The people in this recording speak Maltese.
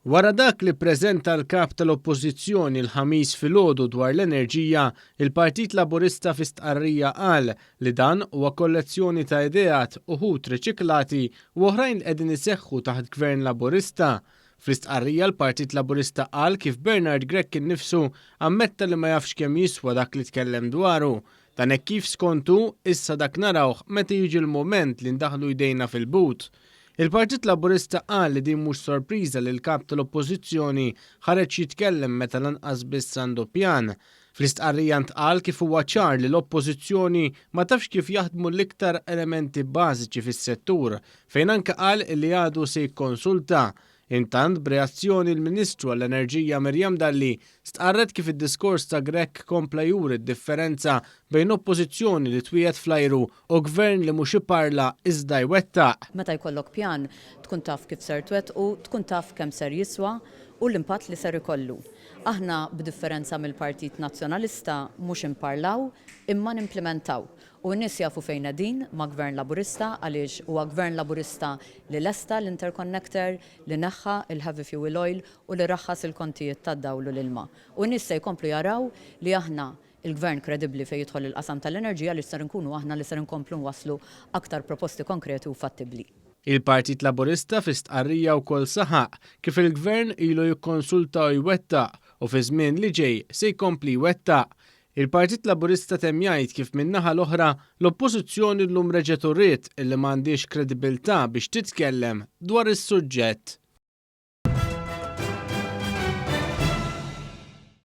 Wara dak li ppreżenta l-kap tal-Oppożizzjoni l-ħamis filgħodu dwar l-enerġija, il-Partit Laburista fi stqarrija qal li dan huwa kollezzjoni ta' ideat uħud riċiklati u oħrajn li qegħdin iseħħu taħt Gvern Laburista. Fl-istqarrija l-Partit Laburista qal kif Bernard Gregg innifsu ammetta li ma jafx kemm jiswa dak li tkellem dwaru. Dan hekk kif skontu issa dak narawh meta jiġi l-mument li ndaħlu jdejna fil-but. Il-Partit Laburista qal li din mhux sorpriża li l-kap tal-Oppożizzjoni ħareġ jitkellem meta lanqas biss għandu pjan. Fl-istqarrija ntqal kif huwa ċar li l-Oppożizzjoni ma tafx kif jaħdmu l-iktar elementi bażiċi fis-settur fejn anke qal li għadu se jikkonsulta. Intant b'reazzjoni l-Ministru għall-Enerġija Mirjam Dalli stqarret kif id-diskors ta' Gregg kompla juri d-differenza bejn oppożizzjoni li twiegħed flajru u gvern li mhux iparla iżda jwettaq. Meta jkollok pjan tkun taf kif ser twettqu, tkun taf kemm ser jiswa u l-impatt li ser ikollu. Aħna b'differenza mill-Partit Nazzjonalista mhux imparlaw imma nimplementaw. U n-nies jafu fejn din ma' Gvern Laburista għaliex huwa Gvern Laburista li lesta l-interconnector li neħħa il-heavy fuel oil u li raħħas il-kontijiet tad-dawl u l-ilma. U n-nies se jkomplu jaraw li aħna il-Gvern kredibbli fejn jidħol il-qasam tal-enerġija li ser nkunu aħna li ser nkomplu waslu aktar proposti konkreti u fattibbli. Il-Partit Laburista fi stqarrija wkoll saħaq kif il-Gvern ilu jikkonsulta u jwettaq u fi żmien li ġej se jkompli jwettaq. Il-Partit Laburista temm jgħid kif min-naħa l-oħra l-Oppożizzjoni llum reġgħet uriet illi m'għandix kredibilità biex titkellem dwar is-suġġett.